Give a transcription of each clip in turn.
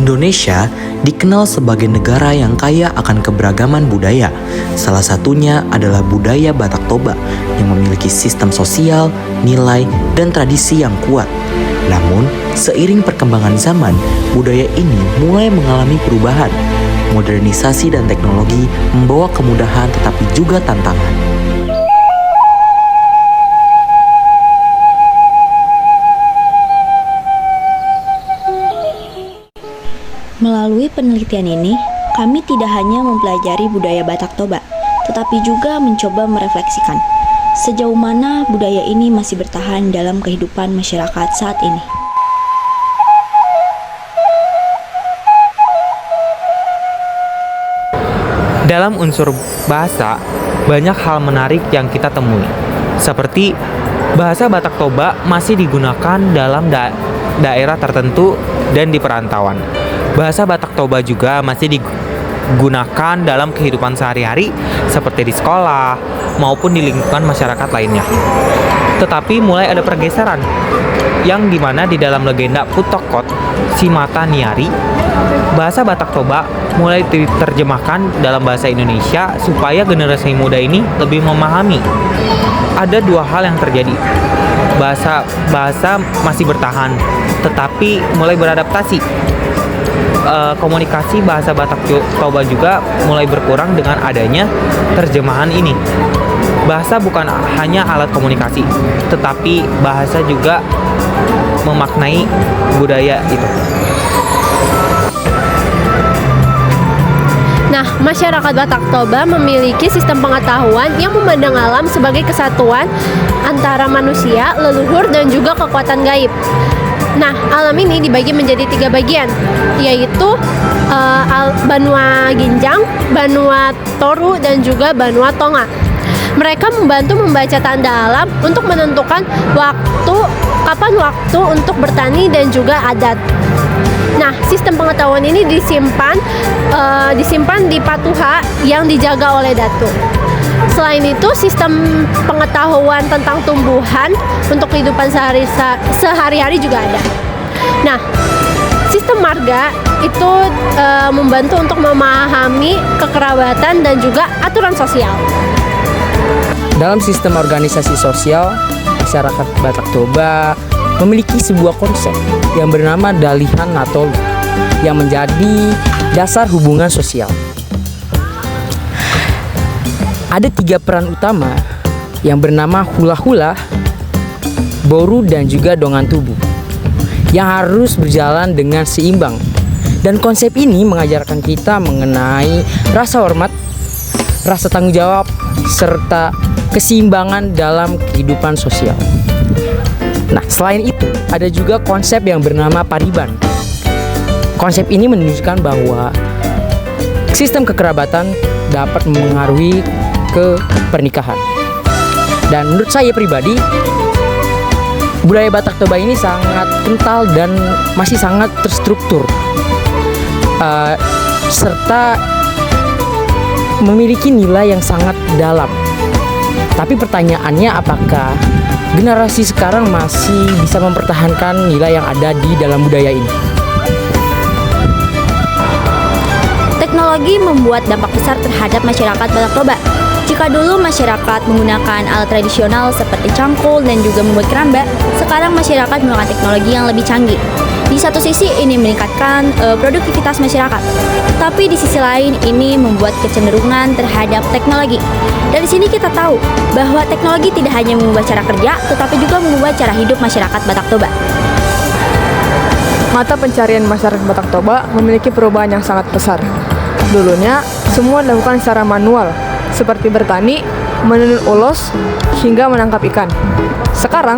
Indonesia dikenal sebagai negara yang kaya akan keberagaman budaya. Salah satunya adalah budaya Batak Toba yang memiliki sistem sosial, nilai, dan tradisi yang kuat. Namun, seiring perkembangan zaman, budaya ini mulai mengalami perubahan. Modernisasi dan teknologi membawa kemudahan tetapi juga tantangan. Melalui penelitian ini, kami tidak hanya mempelajari budaya Batak Toba, tetapi juga mencoba merefleksikan sejauh mana budaya ini masih bertahan dalam kehidupan masyarakat saat ini. Dalam unsur bahasa, banyak hal menarik yang kita temui. Seperti bahasa Batak Toba masih digunakan dalam daerah tertentu dan di perantauan. Bahasa Batak Toba juga masih digunakan dalam kehidupan sehari-hari seperti di sekolah maupun di lingkungan masyarakat lainnya. Tetapi mulai ada pergeseran yang dimana di dalam legenda Putokot Si Mata Niari, bahasa Batak Toba mulai diterjemahkan dalam bahasa Indonesia supaya generasi muda ini lebih memahami. Ada dua hal yang terjadi. Bahasa masih bertahan, tetapi mulai beradaptasi. Komunikasi bahasa Batak Toba juga mulai berkurang dengan adanya terjemahan ini. Bahasa bukan hanya alat komunikasi, tetapi bahasa juga memaknai budaya itu. Nah, masyarakat Batak Toba memiliki sistem pengetahuan yang memandang alam sebagai kesatuan antara manusia, leluhur, dan juga kekuatan gaib. Nah, alam ini dibagi menjadi 3 bagian, yaitu Banua Ginjang, Banua Toru, dan juga Banua Tonga. Mereka membantu membaca tanda alam untuk menentukan kapan waktu untuk bertani dan juga adat. Nah, sistem pengetahuan ini disimpan di patuha yang dijaga oleh Datu. Selain itu, sistem pengetahuan tentang tumbuhan untuk kehidupan sehari-hari juga ada. Nah, sistem marga itu membantu untuk memahami kekerabatan dan juga aturan sosial. Dalam sistem organisasi sosial, masyarakat Batak Toba memiliki sebuah konsep yang bernama Dalihan Natolu yang menjadi dasar hubungan sosial. Ada 3 peran utama yang bernama hula-hula, boru, dan juga dongan tubuh yang harus berjalan dengan seimbang. Dan konsep ini mengajarkan kita mengenai rasa hormat, rasa tanggung jawab, serta keseimbangan dalam kehidupan sosial. Nah, selain itu, ada juga konsep yang bernama pariban. Konsep ini menunjukkan bahwa sistem kekerabatan dapat mempengaruhi ke pernikahan. Dan menurut saya pribadi, budaya Batak Toba ini sangat kental dan masih sangat terstruktur, serta memiliki nilai yang sangat dalam. Tapi pertanyaannya, apakah generasi sekarang masih bisa mempertahankan nilai yang ada di dalam budaya ini? Teknologi membuat dampak besar terhadap masyarakat Batak Toba. Jika dulu masyarakat menggunakan alat tradisional seperti cangkul dan juga membuat keramba, sekarang masyarakat menggunakan teknologi yang lebih canggih. Di satu sisi ini meningkatkan produktivitas masyarakat, tapi di sisi lain ini membuat kecenderungan terhadap teknologi. Dari sini kita tahu bahwa teknologi tidak hanya mengubah cara kerja, tetapi juga mengubah cara hidup masyarakat Batak Toba. Mata pencarian masyarakat Batak Toba memiliki perubahan yang sangat besar. Dulunya, semua dilakukan secara manual, seperti bertani, menenun ulos, hingga menangkap ikan. Sekarang,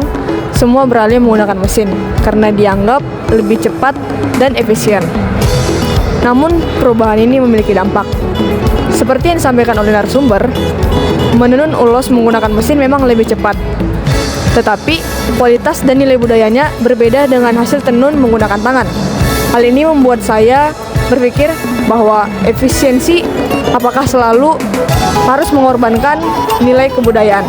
semua beralih menggunakan mesin, karena dianggap lebih cepat dan efisien. Namun, perubahan ini memiliki dampak. Seperti yang disampaikan oleh narasumber, menenun ulos menggunakan mesin memang lebih cepat. Tetapi, kualitas dan nilai budayanya berbeda dengan hasil tenun menggunakan tangan. Hal ini membuat saya berpikir bahwa efisiensi apakah selalu harus mengorbankan nilai kebudayaan.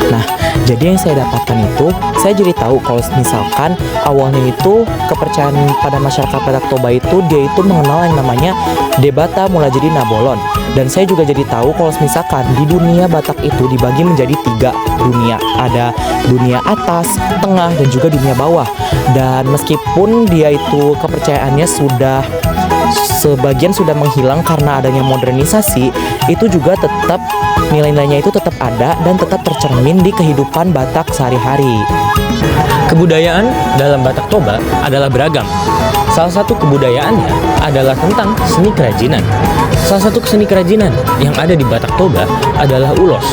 Nah, Jadi yang saya dapatkan itu, saya jadi tahu kalau misalkan awalnya itu kepercayaan pada masyarakat Batak Toba itu dia itu mengenal yang namanya Debata mulai jadi Nabolon. Dan saya juga jadi tahu kalau misalkan di dunia Batak itu dibagi menjadi 3 dunia. Ada dunia atas, tengah, dan juga dunia bawah. Dan meskipun dia itu kepercayaannya sebagian sudah menghilang karena adanya modernisasi, itu juga tetap nilai-nilainya itu tetap ada dan tetap tercermin di kehidupan Batak sehari-hari. Kebudayaan dalam Batak Toba adalah beragam. Salah satu kebudayaannya adalah tentang seni kerajinan. Salah satu seni kerajinan yang ada di Batak Toba adalah ulos.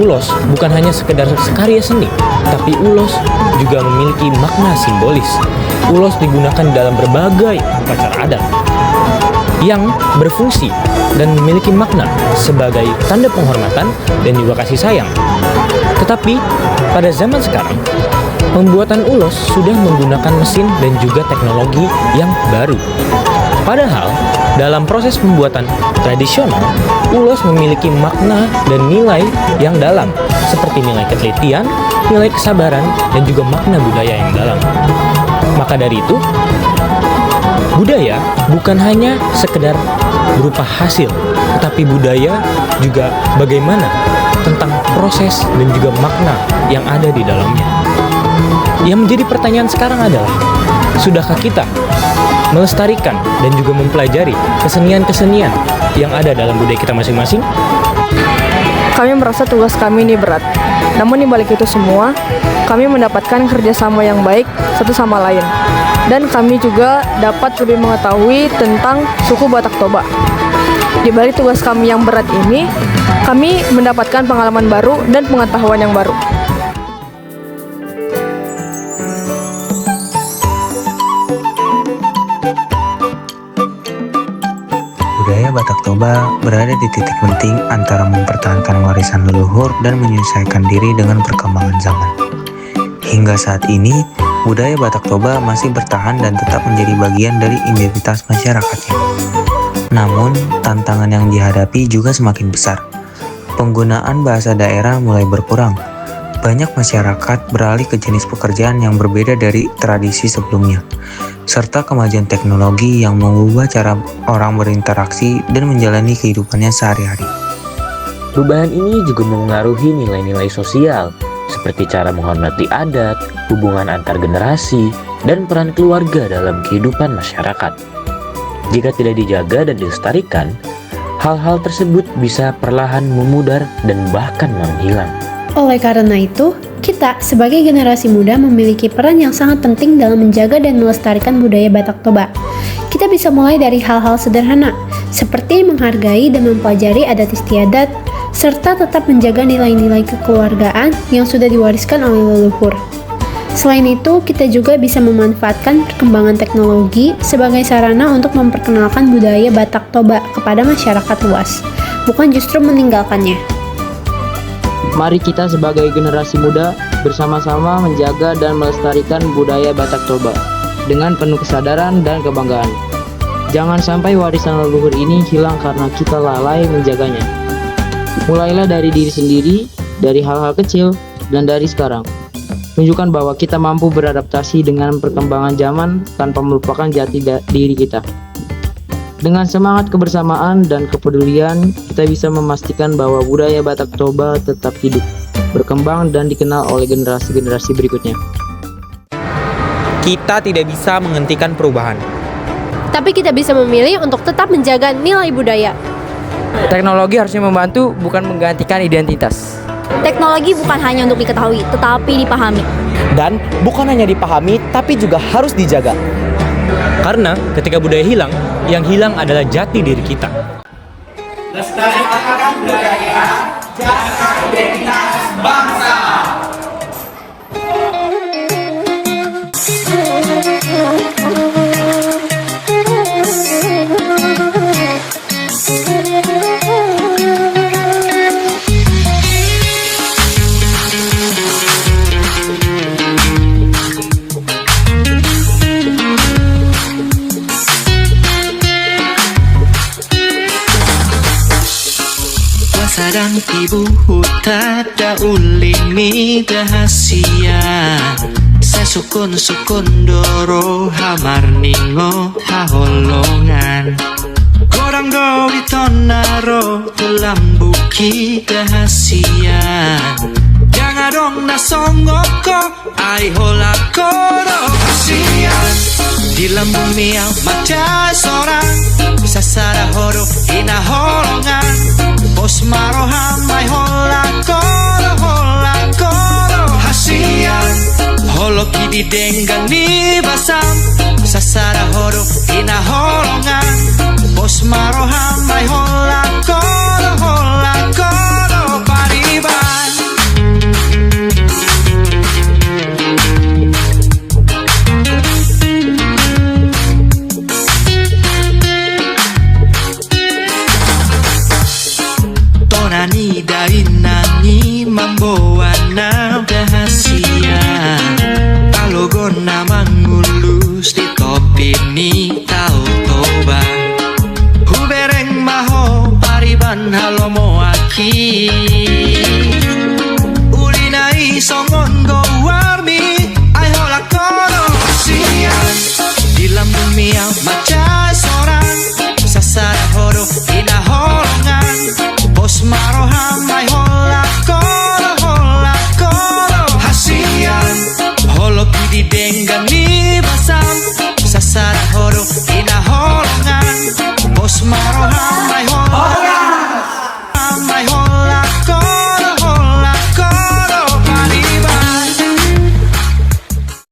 Ulos bukan hanya sekedar karya seni, tapi ulos juga memiliki makna simbolis. Ulos digunakan dalam berbagai upacara adat yang berfungsi dan memiliki makna sebagai tanda penghormatan dan juga kasih sayang. Tetapi pada zaman sekarang, pembuatan ulos sudah menggunakan mesin dan juga teknologi yang baru. Padahal dalam proses pembuatan tradisional, ulos memiliki makna dan nilai yang dalam, seperti nilai ketelitian, nilai kesabaran, dan juga makna budaya yang dalam. Maka dari itu, budaya bukan hanya sekedar berupa hasil, tetapi budaya juga bagaimana tentang proses dan juga makna yang ada di dalamnya. Yang menjadi pertanyaan sekarang adalah, sudahkah kita melestarikan dan juga mempelajari kesenian-kesenian yang ada dalam budaya kita masing-masing? Kami merasa tugas kami ini berat. Namun di balik itu semua, kami mendapatkan kerjasama yang baik satu sama lain. Dan kami juga dapat lebih mengetahui tentang suku Batak Toba. Di balik tugas kami yang berat ini, kami mendapatkan pengalaman baru dan pengetahuan yang baru. Budaya Batak Toba berada di titik penting antara mempertahankan warisan leluhur dan menyesuaikan diri dengan perkembangan zaman. Hingga saat ini, budaya Batak Toba masih bertahan dan tetap menjadi bagian dari identitas masyarakatnya. Namun, tantangan yang dihadapi juga semakin besar. Penggunaan bahasa daerah mulai berkurang. Banyak masyarakat beralih ke jenis pekerjaan yang berbeda dari tradisi sebelumnya, serta kemajuan teknologi yang mengubah cara orang berinteraksi dan menjalani kehidupannya sehari-hari. Perubahan ini juga mempengaruhi nilai-nilai sosial, seperti cara menghormati adat, hubungan antar generasi, dan peran keluarga dalam kehidupan masyarakat. Jika tidak dijaga dan dilestarikan, hal-hal tersebut bisa perlahan memudar dan bahkan menghilang. Oleh karena itu, kita sebagai generasi muda memiliki peran yang sangat penting dalam menjaga dan melestarikan budaya Batak Toba. Kita bisa mulai dari hal-hal sederhana, seperti menghargai dan mempelajari adat istiadat, serta tetap menjaga nilai-nilai kekeluargaan yang sudah diwariskan oleh leluhur. Selain itu, kita juga bisa memanfaatkan perkembangan teknologi sebagai sarana untuk memperkenalkan budaya Batak Toba kepada masyarakat luas, bukan justru meninggalkannya. Mari kita sebagai generasi muda bersama-sama menjaga dan melestarikan budaya Batak Toba dengan penuh kesadaran dan kebanggaan. Jangan sampai warisan leluhur ini hilang karena kita lalai menjaganya. Mulailah dari diri sendiri, dari hal-hal kecil, dan dari sekarang. Tunjukkan bahwa kita mampu beradaptasi dengan perkembangan zaman tanpa melupakan jati diri kita. Dengan semangat kebersamaan dan kepedulian, kita bisa memastikan bahwa budaya Batak Toba tetap hidup, berkembang, dan dikenal oleh generasi-generasi berikutnya. Kita tidak bisa menghentikan perubahan. Tapi kita bisa memilih untuk tetap menjaga nilai budaya. Teknologi harusnya membantu, bukan menggantikan identitas. Teknologi bukan hanya untuk diketahui, tetapi dipahami. Dan bukan hanya dipahami, tapi juga harus dijaga. Karena ketika budaya hilang, yang hilang adalah jati diri kita. Lestarikan budaya, jaga identitas bangsa. Sadang ibu hutada uling mi dahasia Sesukun-sukun doro hamar ningo haholongan Gorang gowi tonaro dalam buki dahasia Jangan dong na songoko ai hola koro kasian Di lambung miau mata seorang Sasara horo ina holongan Bos marohan mai hola koro hasian Holo kidi denggan ni basam Sasara horo ina holongan Bos marohan mai hola koro pariban Tonani dari nani membawa dahasia Kalogon nama ngulus di topi ni tau toba Hubereng maho pariban halomo